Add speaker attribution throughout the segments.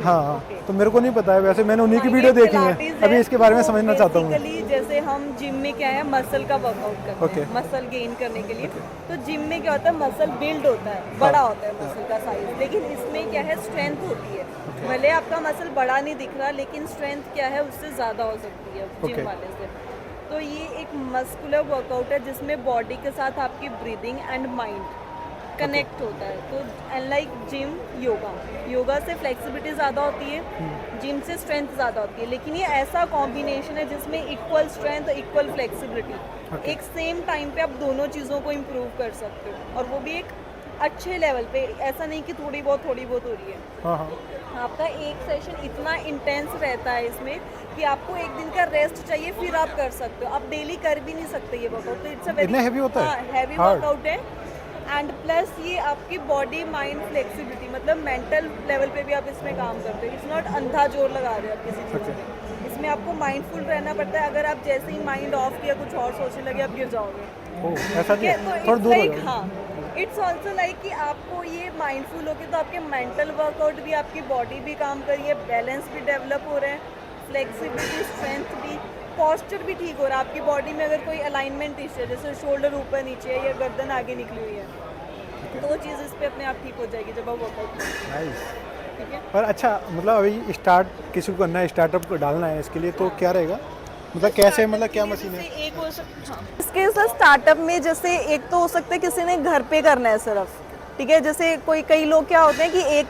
Speaker 1: हाँ, तो मेरे को नहीं पता है, वैसे मैंने उन्हीं की वीडियो देखी है, अभी इसके बारे में समझना चाहता हूँ।
Speaker 2: जैसे हम जिम में क्या है, मसल का वर्कआउट करते हैं, मसल गेन करने के लिए। तो जिम में क्या होता है, मसल बिल्ड होता है, बड़ा होता है मसल का साइज, लेकिन इसमें क्या है, स्ट्रेंथ होती है। भले आपका मसल बड़ा नहीं दिख रहा, लेकिन स्ट्रेंथ क्या है, उससे ज़्यादा हो सकती है जिम वाले से। तो ये एक मस्कुलर वर्कआउट है जिसमें बॉडी के साथ आपकी ब्रीदिंग एंड माइंड कनेक्ट होता है। तो अनलाइक जिम, योगा से फ्लेक्सिबिलिटी ज़्यादा होती है, जिम से स्ट्रेंथ ज़्यादा होती है, लेकिन ये ऐसा कॉम्बिनेशन है जिसमें इक्वल स्ट्रेंथ और इक्वल फ्लेक्सिबिलिटी एक सेम टाइम पे आप दोनों चीज़ों को इम्प्रूव कर सकते हो, और वो भी एक अच्छे लेवल पे। ऐसा नहीं कि थोड़ी बहुत हो रही है। आपका एक सेशन इतना इंटेंस रहता है इसमें कि आपको एक दिन का रेस्ट चाहिए, फिर आप कर सकते हो। आप डेली कर भी नहीं सकते ये वर्कआउट, तो इट्स अ वेरी
Speaker 1: हैवी होता है,
Speaker 2: हैवी वर्कआउट है। एंड प्लस ये आपकी बॉडी माइंड फ्लेक्सिबिलिटी, मतलब मेंटल लेवल पे भी आप इसमें काम करते हो। इट्स नॉट अंधा जोर लगा रहे हो आप किसी चीज़ पे, इसमें आपको माइंडफुल रहना पड़ता है। अगर आप जैसे ही माइंड ऑफ किया, कुछ और सोचने लगे, आप गिर जाओगे।
Speaker 1: ऐसा नहीं है, थोड़ा दूर हो जाओ।
Speaker 2: हाँ, इट्स ऑल्सो लाइक कि आपको ये माइंडफुल हो के तो आपके मेंटल वर्कआउट भी, आपकी बॉडी भी काम कर रही है, बैलेंस भी डेवलप हो रहे हैं, फ्लेक्सिबिलिटी, स्ट्रेंथ भी, पॉस्चर भी ठीक हो रहा है। आपकी बॉडी में अगर कोई अलाइनमेंट इश्यू है, जैसे शोल्डर ऊपर नीचे है या गर्दन आगे निकली हुई है, तो वो चीज़ इस पे अपने आप ठीक हो जाएगी जब आप वर्कआउट करेंगे। ठीक है।
Speaker 1: पर अच्छा, मतलब अभी स्टार्ट किसी को करना है, स्टार्टअप को डालना है, इसके लिए तो क्या रहेगा, मतलब कैसे, मतलब क्या मशीन है?
Speaker 2: एक हो सकता है इसके साथ स्टार्टअप में, जैसे एक तो हो सकता है किसी ने घर पे करना है सिर्फ, ठीक है। जैसे कई लोग क्या होते हैं कि एक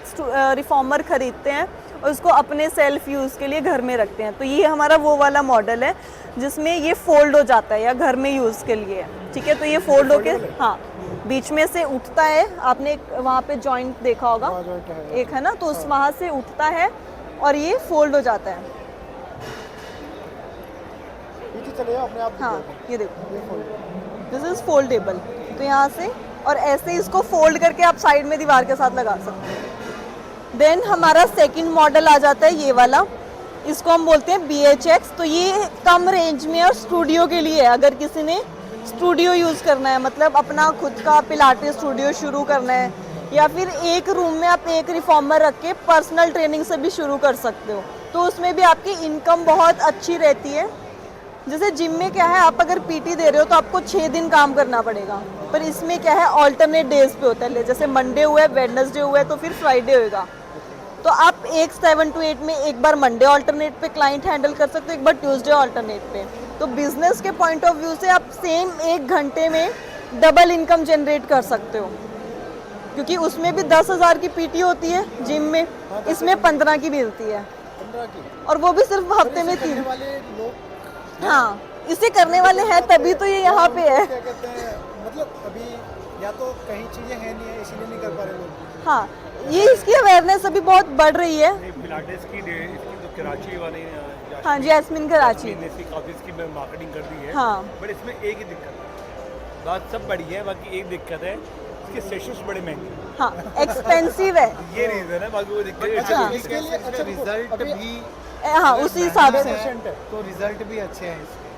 Speaker 2: रिफॉर्मर खरीदते हैं और उसको अपने सेल्फ यूज़ के लिए घर में रखते हैं। तो ये हमारा वो वाला मॉडल है जिसमें ये फोल्ड हो जाता है या घर में यूज़ के लिए, ठीक है। तो ये फोल्ड होके, हाँ, बीच में से उठता है। आपने वहाँ पे जॉइंट देखा होगा, एक है ना, तो उस वहाँ से उठता है और ये फोल्ड हो जाता है।
Speaker 1: चले अपने आप।
Speaker 2: हाँ, ये देखो, दिस इज फोल्डेबल। तो यहाँ से और ऐसे इसको फोल्ड करके आप साइड में दीवार के साथ लगा सकते हैं। देन हमारा सेकंड मॉडल आ जाता है ये वाला, इसको हम बोलते हैं BHX। तो ये कम रेंज में और स्टूडियो के लिए है। अगर किसी ने स्टूडियो यूज़ करना है, मतलब अपना खुद का पिलाटेस स्टूडियो शुरू करना है, या फिर एक रूम में आप एक रिफॉर्मर रख के पर्सनल ट्रेनिंग से भी शुरू कर सकते हो, तो उसमें भी आपकी इनकम बहुत अच्छी रहती है। जैसे जिम में क्या है, आप अगर PT दे रहे हो तो आपको 6 दिन काम करना पड़ेगा, पर इसमें क्या है, ऑल्टरनेट डेज पे होता है। जैसे मंडे हुआ है, वेडनेसडे हुआ है, तो फिर फ्राइडे होएगा। तो आप 7 to 8 में एक बार मंडे ऑल्टरनेट पे क्लाइंट हैंडल कर सकते हो, एक बार ट्यूसडे ऑल्टरनेट पे। तो बिजनेस के पॉइंट ऑफ व्यू से आप सेम 1 घंटे में डबल इनकम जनरेट कर सकते हो, क्योंकि उसमें भी 10,000 की PT होती है जिम में, इसमें 15 की मिलती है, और वो भी सिर्फ हफ्ते में 3। हाँ, इसे करने वाले हैं तभी तो ये यहाँ पे है।
Speaker 1: क्या कहते हैं, मतलब अभी या तो कहीं चीजें हैं नहीं है, इसीलिए नहीं कर पा रहे लोग।
Speaker 2: हाँ, ये इसकी अवेयरनेस अभी बहुत बढ़ रही है।
Speaker 3: पिलाटेस की जो कराची वाली,
Speaker 2: हाँ, जैस्मिन कराची,
Speaker 3: इसकी मार्केटिंग कर दी है।
Speaker 2: हाँ,
Speaker 3: बट इसमें एक ही दिक्कत है, बात सब बढ़िया है, बाकी एक दिक्कत है, इसके सेशंस बड़े महंगे।
Speaker 2: हाँ, एक्सपेंसिव है,
Speaker 3: ये रीजन है, बाकी वो दिक्कत
Speaker 1: अच्छा, इसके लिए अच्छा
Speaker 4: रिजल्ट भी,
Speaker 2: हाँ, उसी हिसाब से।
Speaker 4: तो रिजल्ट भी अच्छे हैं इसके।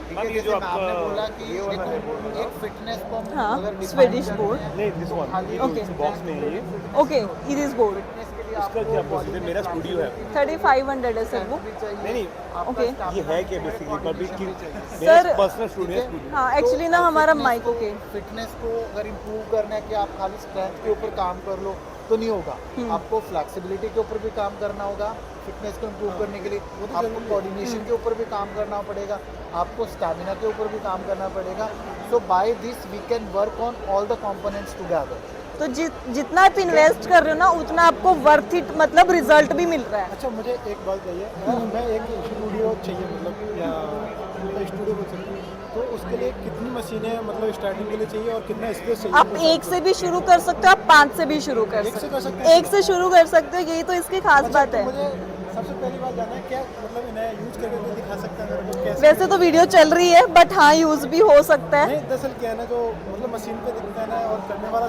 Speaker 4: ठीक है,
Speaker 3: ये जो
Speaker 4: जैसे आपने
Speaker 3: आपका
Speaker 4: बोला कि देखो, एक फिटनेस को हम
Speaker 2: हाँ,
Speaker 4: अगर define
Speaker 2: स्वीडिश
Speaker 4: करते
Speaker 2: बोर्ड,
Speaker 4: हैं,
Speaker 3: नहीं, दिस वन, ये
Speaker 2: Okay.
Speaker 3: जो बॉक्स में है ये,
Speaker 2: okay, it is board,
Speaker 4: fitness के लिए
Speaker 3: इसका क्या प्रोसीजर, मेरा स्टूडियो है।
Speaker 2: 3500 है सर वो।
Speaker 4: भी चाहिए,
Speaker 3: नहीं नहीं,
Speaker 4: आपका
Speaker 2: Okay.
Speaker 4: stamina
Speaker 3: ये है
Speaker 4: भी
Speaker 3: क्या
Speaker 4: चाहिए,
Speaker 3: बेसिकली पब्लिक की,
Speaker 2: Sir,
Speaker 3: मेरा पर्सनल स्टूडियो है।
Speaker 2: हाँ, एक्चुअली ना हमारा माइक, ओके,
Speaker 4: फिटनेस को अगर इम्प्रूव करना है कि आप खाली स्ट्रेंथ के ऊपर काम कर लो तो नहीं होगा, आपको फ्लेक्सिबिलिटी के ऊपर भी काम करना होगा। फिटनेस को इम्प्रूव करने के लिए आपको कोऑर्डिनेशन के ऊपर भी काम करना पड़ेगा, आपको स्टैमिना के ऊपर भी काम करना पड़ेगा। So by this we can work on all the components together.
Speaker 2: तो जितना आप इन्वेस्ट कर रहे हो ना, उतना आपको वर्थ इट, मतलब रिजल्ट भी मिल रहा है।
Speaker 1: अच्छा, मुझे एक बात बताइए, मैं एक स्टूडियो चाहिए, मतलब या स्टूडियो को चाहिए, तो उसके लिए कितनी मशीनें मतलब स्टार्टिंग के लिए चाहिए और कितना स्पेस चाहिए?
Speaker 2: आप 1 से भी शुरू कर सकते हो, आप 5 से भी शुरू कर सकते हो, 1 से शुरू कर सकते हो, यही तो इसकी खास बात है।
Speaker 1: मुझे सबसे पहली बात जानना है, क्या मतलब इन्हें यूज करके कोई दिखा सकता है मेरे को कैसे?
Speaker 2: वैसे तो वीडियो चल रही है, बट हाँ, यूज भी हो सकता है।
Speaker 1: नहीं, दरअसल क्या है ना, जो मतलब मशीन पे दिखता है ना और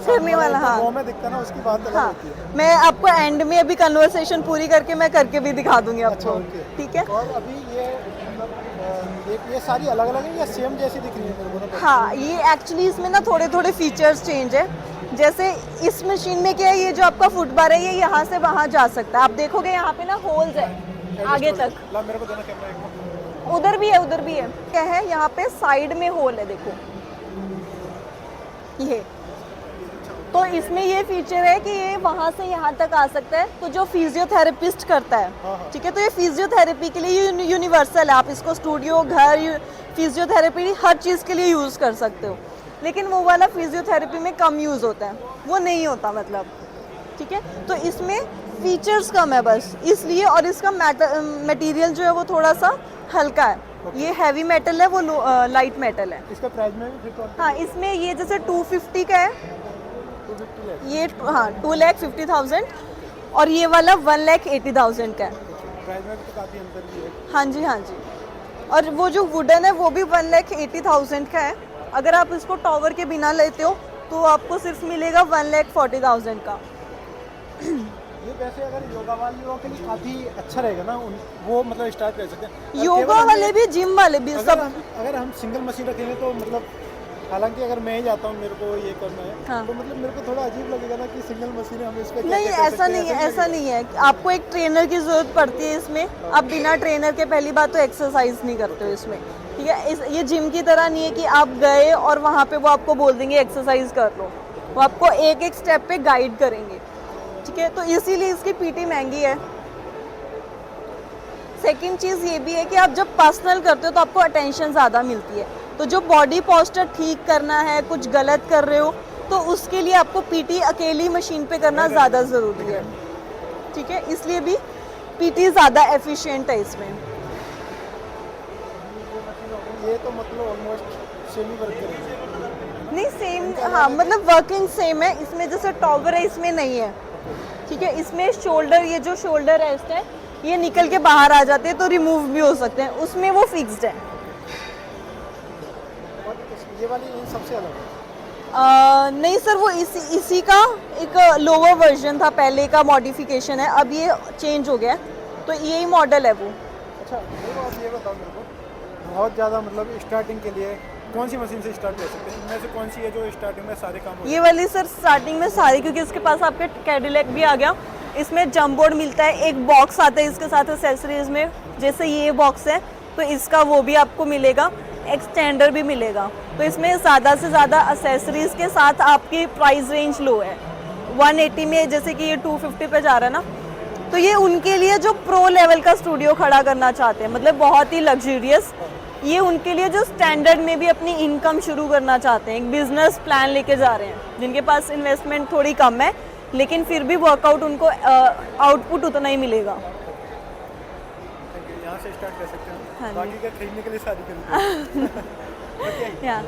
Speaker 1: करने वाला
Speaker 2: हाँ,
Speaker 1: वो में दिखता है ना, उसकी बात अलग
Speaker 2: हाँ,
Speaker 1: होती है।
Speaker 2: मैं आपको एंड में अभी कन्वर्सेशन पूरी करके मैं करके भी दिखा दूंगी
Speaker 1: अच्छा,
Speaker 2: आपको,
Speaker 1: ओके।
Speaker 2: ठीक है।
Speaker 1: और अभी ये मतलब ये सारी अलग अलग है या सेम जैसी दिख रही है मेरे को ना?
Speaker 2: हाँ, ये एक्चुअली इसमें ना थोड़े थोड़े फीचर्स चेंज है। जैसे इस मशीन में क्या है, ये जो आपका फुट बार है ये यहाँ से वहाँ जा सकता है। आप देखोगे यहाँ पे ना होल्स है आगे तक।
Speaker 1: ला मेरे को देना कैमरा एक बार।
Speaker 2: उधर भी है, उधर भी है। क्या है यहाँ पे साइड में होल है, देखो ये। तो इसमें ये फीचर है कि ये वहाँ से यहाँ तक आ सकता है। तो जो फिजियोथेरेपिस्ट करता है, ठीक है, तो ये फिजियोथेरेपी के लिए यूनिवर्सल है। आप इसको स्टूडियो, घर, फिजियोथेरेपी हर चीज़ के लिए यूज़ कर सकते हो। लेकिन वो वाला फिजियोथेरेपी में कम यूज़ होता है, वो नहीं होता मतलब, ठीक है। तो इसमें फीचर्स कम है बस इसलिए, और इसका मटेरियल जो है वो थोड़ा सा हल्का है। ये हैवी मेटल है, वो लाइट मेटल है।
Speaker 1: इसका प्राइस में भी फिर
Speaker 2: हाँ, इसमें ये जैसे 250 का है,
Speaker 1: 250
Speaker 2: ये हाँ 2,50,000, और ये वाला 1,80,000 का है।
Speaker 1: प्राइस में भी तो काफ़ी अंतर भी है।
Speaker 2: हाँ जी, हाँ जी। और वो जो वुडन है वो भी 1,80,000 का है। अगर आप इसको टॉवर के बिना लेते हो तो आपको सिर्फ मिलेगा 1,40,000 का।
Speaker 1: ये वैसे अगर योगा वाले लोगों के लिए काफ़ी अच्छा रहेगा ना, वो मतलब स्टार्ट कर सकते हैं।
Speaker 2: योगा वाले भी, जिम वाले भी, सब।
Speaker 1: अगर हम सिंगल मशीन रखेंगे तो मतलब, हालांकि अगर मैं ही जाता हूँ, मेरे को ये करना है,
Speaker 2: हाँ।
Speaker 1: तो मतलब मेरे को थोड़ा अजीब लगेगा ना कि सिंगल मशीन है, हम इस पे
Speaker 2: नहीं, ऐसा नहीं है, ऐसा नहीं है। आपको एक ट्रेनर की ज़रूरत पड़ती है इसमें। आप बिना ट्रेनर के पहली बात तो एक्सरसाइज नहीं करते हो इसमें, ठीक है। ये जिम की तरह नहीं है कि आप गए और वहाँ पे वो आपको बोल देंगे एक्सरसाइज कर लो। वो आपको एक एक स्टेप पे गाइड करेंगे, ठीक है। तो इसीलिए इसकी पीटी महंगी है। सेकंड चीज़ ये भी है कि आप जब पर्सनल करते हो तो आपको अटेंशन ज़्यादा मिलती है। तो जो बॉडी पोस्चर ठीक करना है, कुछ गलत कर रहे हो, तो उसके लिए आपको पीटी अकेली मशीन पे करना ज़्यादा ज़रूरी है, ठीक है। इसलिए भी पीटी ज़्यादा एफिशिएंट है इसमें।
Speaker 1: ये तो मतलब ऑलमोस्ट सेम ही वर्क करेंगे।
Speaker 2: नहीं, सेम, हाँ मतलब वर्किंग सेम है। इसमें जैसे टॉवर है, इसमें नहीं है, ठीक है। इसमें शोल्डर, ये जो शोल्डर रेस्ट है ये निकल के बाहर आ जाते हैं तो रिमूव भी हो सकते हैं, उसमें वो फिक्स्ड है।
Speaker 1: और ये वाली इन सबसे अलग है।
Speaker 2: नहीं सर, वो इसी का एक लोअर वर्जन था, पहले का मॉडिफिकेशन है, अब ये चेंज हो गया है, तो यही मॉडल है वो।
Speaker 1: अच्छा, मेरे आप ये बताओ मेरे को, बहुत ज़्यादा मतलब स्टार्टिंग के लिए कौन सी मशीन से स्टार्ट कर सकते हैं? इनमें से कौन सी है जो स्टार्टिंग में सारे काम हो?
Speaker 2: ये वाली सर स्टार्टिंग में सारी, क्योंकि इसके पास आपके कैडिलैक भी आ गया। इसमें जंप बोर्ड मिलता है, एक बॉक्स आता है इसके साथ एसेसरीज में, जैसे ये बॉक्स है तो इसका वो भी आपको मिलेगा, एक्सटेंडर भी मिलेगा। तो इसमें ज़्यादा से ज़्यादा एसेसरीज के साथ आपकी प्राइस रेंज लो है। 180 में, जैसे कि ये 250 पे जा रहा है ना, तो ये उनके लिए जो प्रो लेवल का स्टूडियो खड़ा करना चाहते हैं, मतलब बहुत ही लग्जरियस। ये उनके लिए जो स्टैंडर्ड में भी अपनी इनकम शुरू करना चाहते हैं, एक बिजनेस प्लान लेके जा रहे हैं, जिनके पास इन्वेस्टमेंट थोड़ी कम है लेकिन फिर भी वर्कआउट उनको आउटपुट उतना ही मिलेगा।
Speaker 1: यहाँ से स्टार्ट कर सकते हैं।
Speaker 2: हाँ जी।
Speaker 1: बाकी का खरीदने के लिए शादी करेंगे।
Speaker 2: या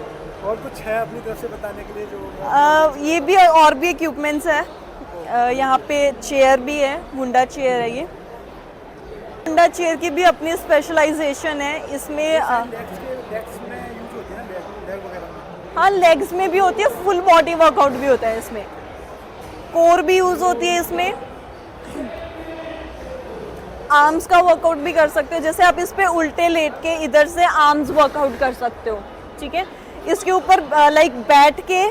Speaker 1: और कुछ है अपनी तरफ से बताने के लिए जो?
Speaker 2: ये भी और भी इक्विपमेंट्स है। यहाँ पे चेयर भी है, मुंडा चेयर है ये। मुंडा चेयर की भी अपनी स्पेशलाइजेशन है इसमें।
Speaker 1: लेग्स में यूज होती है ना, लेग वगैरह में?
Speaker 2: हाँ, लेग्स में भी होती है, फुल बॉडी वर्कआउट भी होता है इसमें, कोर भी यूज होती है इसमें, आर्म्स का वर्कआउट भी कर सकते हो। जैसे आप इस पे उल्टे लेट के इधर से आर्म्स वर्कआउट कर सकते हो, ठीक है। इसके ऊपर लाइक बैठ के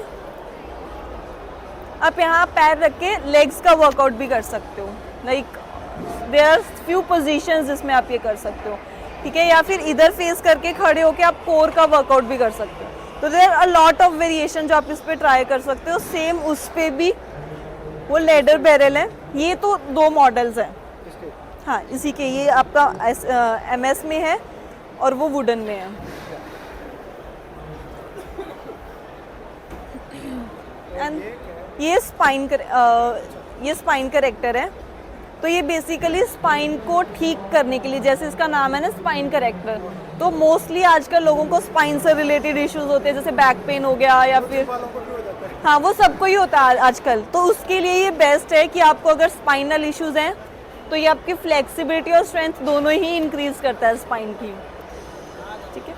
Speaker 2: आप यहाँ पैर रख के लेग्स का वर्कआउट भी कर सकते हो। Like there are few positions जिसमें आप ये कर सकते हो, ठीक है। या फिर इधर फेस करके खड़े होके आप कोर का वर्कआउट भी कर सकते हो। तो there are a lot of variation जो आप इस पे ट्राई कर सकते हो। सेम उस पे भी वो लेडर बैरल है। ये तो 2 मॉडल्स हैं, हाँ इसी के। ये आपका MS में है और वो वुडन में है। एंड ये स्पाइन करेक्टर है। तो ये बेसिकली स्पाइन को ठीक करने के लिए, जैसे इसका नाम है ना स्पाइन करेक्टर, तो मोस्टली आजकल लोगों को स्पाइन से रिलेटेड इश्यूज होते हैं, जैसे बैक पेन हो गया या फिर, हाँ वो सबको ही होता है आजकल। तो उसके लिए ये बेस्ट है कि आपको अगर स्पाइनल इश्यूज हैं तो ये आपकी फ्लेक्सिबिलिटी और स्ट्रेंथ दोनों ही इंक्रीज करता है स्पाइन की, ठीक है।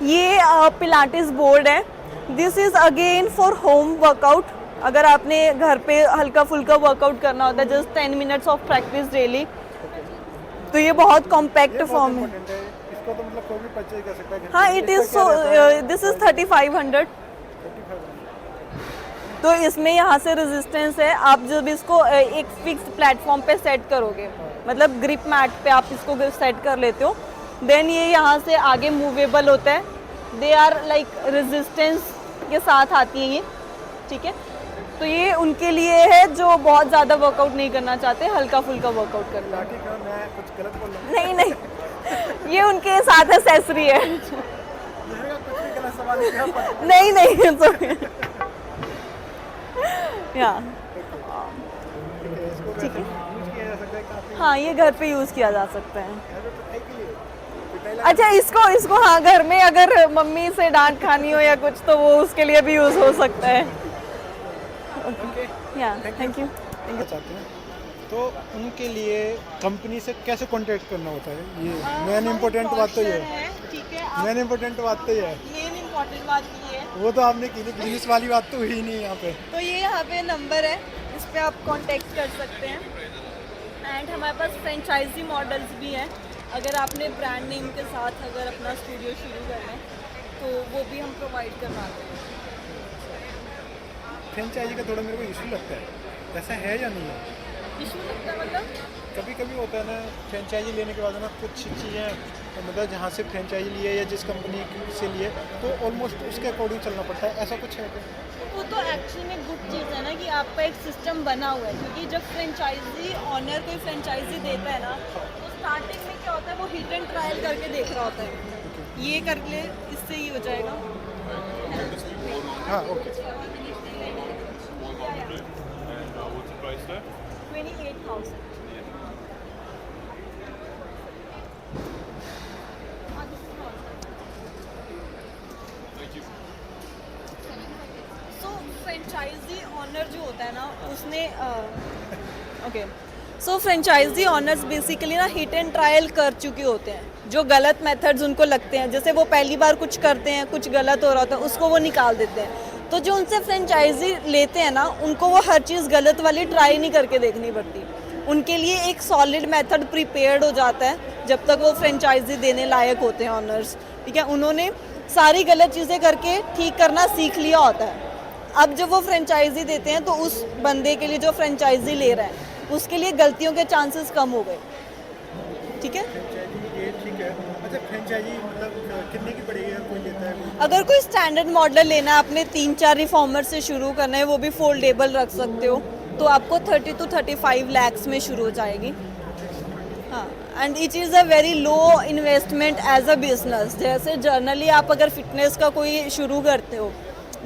Speaker 2: ये पिलाटिस बोर्ड है। This is again for home workout. अगर आपने घर पे हल्का फुल्का वर्कआउट करना होता है, just 10 minutes of practice daily, तो ये बहुत कॉम्पैक्ट फॉर्म है।
Speaker 1: इसको तो मतलब कोई भी परचेज कर सकता है।
Speaker 2: हाँ, it is so, this is 3500। तो इसमें यहाँ से रेजिस्टेंस है, आप जब इसको एक फिक्स प्लेटफॉर्म पे सेट करोगे, मतलब ग्रिप मैट पे आप इसको सेट कर लेते हो, देन ये यहाँ से आगे मूवेबल होता है। दे आर लाइक रेजिस्टेंस के साथ आती है ये, ठीक है। तो ये उनके लिए है जो बहुत ज़्यादा वर्कआउट नहीं करना चाहते, हल्का फुल्का वर्कआउट करना।
Speaker 1: लाठी का मैं कुछ गलत बोल रहा हूँ?
Speaker 2: नहीं नहीं, ये उनके साथ एक्सेसरी है।
Speaker 1: दूसरे का कुछ भी गलत सवाल नहीं किया पर
Speaker 2: नहीं नहीं, सॉरी। या
Speaker 1: इसको
Speaker 2: ठीक है।
Speaker 1: यूज किया जा सकता है काफी
Speaker 2: हाँ, ये घर पे यूज़ किया जा सकता है।
Speaker 1: पिटाई के लिए। पिटाई
Speaker 2: अच्छा, इसको हाँ, घर में अगर मम्मी से डांट खानी हो या कुछ तो वो उसके लिए भी यूज़ हो सकता है। या थैंक यू।
Speaker 1: लगा चाहते हैं तो उनके लिए कंपनी से कैसे कांटेक्ट करना होता है? ये मेन इम्पोर्टेंट बात तो ये है।
Speaker 2: ठीक है।
Speaker 1: मेन इम्पोर्टेंट बात तो ये है।
Speaker 2: मेन इम्पोर्टेंट बात ये है,
Speaker 1: वो तो आपने की नहीं, बिजनेस वाली बात तो हुई नहीं यहाँ पे।
Speaker 2: तो ये यहाँ पे नंबर है, इस पे आप कांटेक्ट कर सकते हैं। एंड हमारे पास फ्रेंचाइजी मॉडल्स भी हैं, अगर आपने ब्रांड नेम के साथ अगर अपना स्टूडियो शुरू करना है तो वो भी हम प्रोवाइड करवाते हैं।
Speaker 1: फ्रेंचाइजी का थोड़ा मेरे को इशू लगता है, ऐसा है या नहीं है?
Speaker 2: इशू लगता है मतलब?
Speaker 1: कभी कभी होता है ना, फ्रेंचाइजी लेने के बाद ना कुछ चीज़ें मतलब जहाँ से फ्रेंचाइजी लिए या जिस कंपनी से लिए तो ऑलमोस्ट उसके अकॉर्डिंग चलना पड़ता है, ऐसा कुछ है क्या?
Speaker 2: वो तो एक्चुअली में गुड चीज़ है ना कि आपका एक सिस्टम बना हुआ है, क्योंकि जब फ्रेंचाइजी ऑनर कोई फ्रेंचाइजी देता है ना तो स्टार्टिंग में क्या होता है, वो हिट एंड ट्रायल करके देख रहा होता है, ये कर ले इससे ही हो जाएगा।
Speaker 1: हाँ, ओके।
Speaker 2: 28,000। सो फ्रेंचाइजी ऑनर जो होता है ना उसने ओके, सो फ्रेंचाइजी ऑनर्स बेसिकली ना हिट एंड ट्रायल कर चुके होते हैं, जो गलत मेथड्स उनको लगते हैं, जैसे वो पहली बार कुछ करते हैं, कुछ गलत हो रहा होता है, उसको वो निकाल देते हैं। तो जो उनसे फ्रेंचाइजी लेते हैं ना, उनको वो हर चीज़ गलत वाली ट्राई नहीं करके देखनी पड़ती, उनके लिए एक सॉलिड मेथड प्रिपेयर्ड हो जाता है जब तक वो फ्रेंचाइजी देने लायक होते हैं ऑनर्स, ठीक है। उन्होंने सारी गलत चीज़ें करके ठीक करना सीख लिया होता है। अब जब वो फ्रेंचाइजी देते हैं तो उस बंदे के लिए जो फ्रेंचाइजी ले रहा है उसके लिए गलतियों के चांसेस कम हो गए, ठीक है।
Speaker 1: फ्रेंचाइजी ये ठीक है। अच्छा, फ्रेंचाइजी मतलब कितने की पड़ेगी अगर कोई लेता है?
Speaker 2: अगर कोई स्टैंडर्ड मॉडल लेना है, आपने 3-4 रिफॉर्मर से शुरू करना है, वो भी फोल्डेबल रख सकते हो, तो आपको 30 to 35 lakhs में शुरू हो जाएगी। हाँ, and it is a very low investment as a business. जैसे जर्नली आप अगर फिटनेस का कोई शुरू करते हो,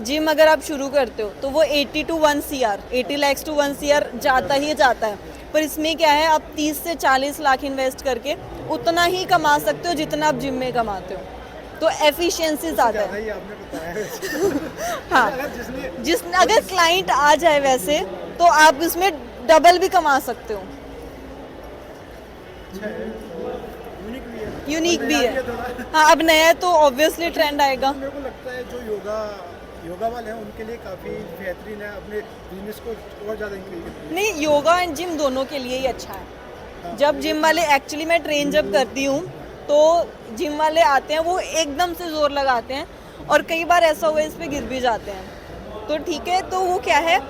Speaker 2: जिम अगर आप शुरू करते हो तो वो 80 to 1 CR, 80 lakhs to 1 CR जाता ही जाता है, पर इसमें क्या है, आप 30 से 40 लाख इन्वेस्ट करके उतना ही कमा सकते हो जितना आप जिम में कमाते हो, तो एफिशिएंसी ज़्यादा है।
Speaker 1: ही आपने बताया है।
Speaker 2: हाँ,
Speaker 1: जिसने
Speaker 2: अगर क्लाइंट आ जाए वैसे तो आप इसमें डबल भी कमा सकते हो।
Speaker 1: यूनिक भी है।
Speaker 2: यूनिक भी है।
Speaker 1: थोड़ा
Speaker 2: हाँ, अब नया है तो ऑब्वियसली ट्रेंड आएगा।
Speaker 1: मेरे को लगता है जो योगा वाले हैं उनके लिए काफ़ी बेहतरीन है, अपने बिजनेस को और ज़्यादा इंक्रीज करती
Speaker 2: नहीं, योगा एंड जिम दोनों के लिए ही अच्छा है। जब जिम वाले, एक्चुअली मैं ट्रेन जब करती हूँ तो जिम वाले आते हैं, वो एकदम से जोर लगाते हैं और कई बार ऐसा हुआ इस पे गिर भी जाते हैं, तो ठीक है। तो वो क्या है,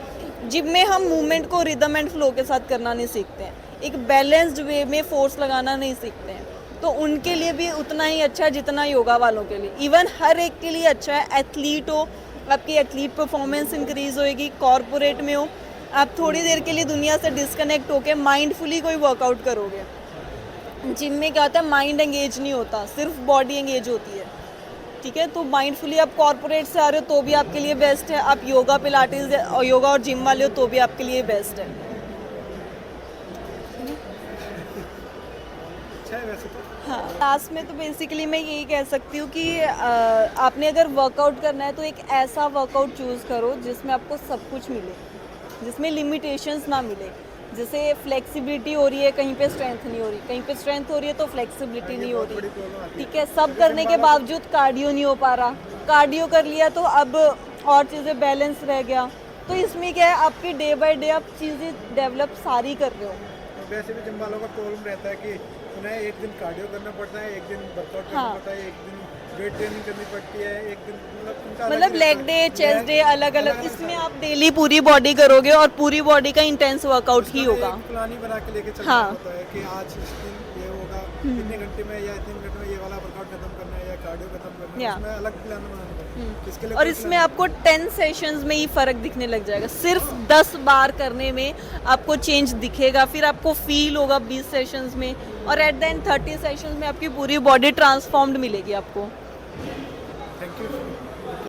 Speaker 2: जिम में हम मूवमेंट को रिदम एंड फ्लो के साथ करना नहीं सीखते हैं, एक बैलेंस्ड वे में फोर्स लगाना नहीं सीखते हैं, तो उनके लिए भी उतना ही अच्छा है जितना योगा वालों के लिए। इवन हर एक के लिए अच्छा है। एथलीट हो, आपकी एथलीट परफॉर्मेंस इंक्रीज होएगी। कॉर्पोरेट में हो, आप थोड़ी देर के लिए दुनिया से डिस्कनेक्ट होकर माइंडफुली कोई वर्कआउट करोगे। जिम में क्या होता है, माइंड एंगेज नहीं होता, सिर्फ बॉडी एंगेज होती है, ठीक है। तो माइंडफुली आप कॉर्पोरेट से आ रहे हो तो भी आपके लिए बेस्ट है, आप योगा पिलाटेस और योगा और जिम वाले हो तो भी आपके लिए बेस्ट है।
Speaker 1: अच्छा है वैसे तो।
Speaker 2: हाँ, लास्ट में तो बेसिकली मैं यही कह सकती हूँ कि आपने अगर वर्कआउट करना है तो एक ऐसा वर्कआउट चूज़ करो जिसमें आपको सब कुछ मिले, जिसमें लिमिटेशंस ना मिले। जैसे फ्लेक्सिबिलिटी हो रही है, कहीं पे स्ट्रेंथ नहीं हो रही, कहीं पे स्ट्रेंथ हो रही है तो फ्लेक्सिबिलिटी नहीं हो रही, ठीक है। सब करने के बावजूद कार्डियो नहीं हो पा रहा, कार्डियो कर लिया तो अब और चीज़ें बैलेंस रह गया। तो इसमें क्या है, आपकी डे बाय डे आप चीज़ें डेवलप सारी कर रहे हो,
Speaker 1: वैसे भी जिम वालों का प्रॉब्लम रहता है कि उन्हें एक दिन कार्डियो करना पड़ता है, एक दिन वर्कआउट करना
Speaker 2: हाँ।
Speaker 1: पड़ता है, एक दिन वेट ट्रेनिंग करनी पड़ती है, एक दिन उनका अलग
Speaker 2: मतलब
Speaker 1: ही
Speaker 2: लेग
Speaker 1: रहता
Speaker 2: डे
Speaker 1: है।
Speaker 2: चेस्ट डे अलग अलग
Speaker 1: अलग-अलग
Speaker 2: इसमें
Speaker 1: सारा।
Speaker 2: आप डेली पूरी बॉडी करोगे और पूरी बॉडी का इंटेंस वर्कआउट ही
Speaker 1: उसका
Speaker 2: होगा।
Speaker 1: एक प्लान ही बना के लेके चलना
Speaker 2: हाँ।
Speaker 1: होता है कि आज इस दिन ये होगा, इतने घंटे में या इतने घंटे में ये वाला वर्कआउट खत्म करना है या कार्डियो खत्म करना है,
Speaker 2: या।
Speaker 1: उसमें अलग प्लान बनाना पड़ता है। इसके लिए
Speaker 2: और
Speaker 1: कोई
Speaker 2: इसमें
Speaker 1: plan
Speaker 2: आपको 10 सेशंस में ही फर्क दिखने लग जाएगा। सिर्फ 10 बार करने में आपको चेंज दिखेगा, फिर आपको फील होगा 20 सेशंस में, और एट द एंड 30 सेशंस में आपकी पूरी बॉडी ट्रांसफॉर्म्ड मिलेगी आपको।
Speaker 1: Thank you.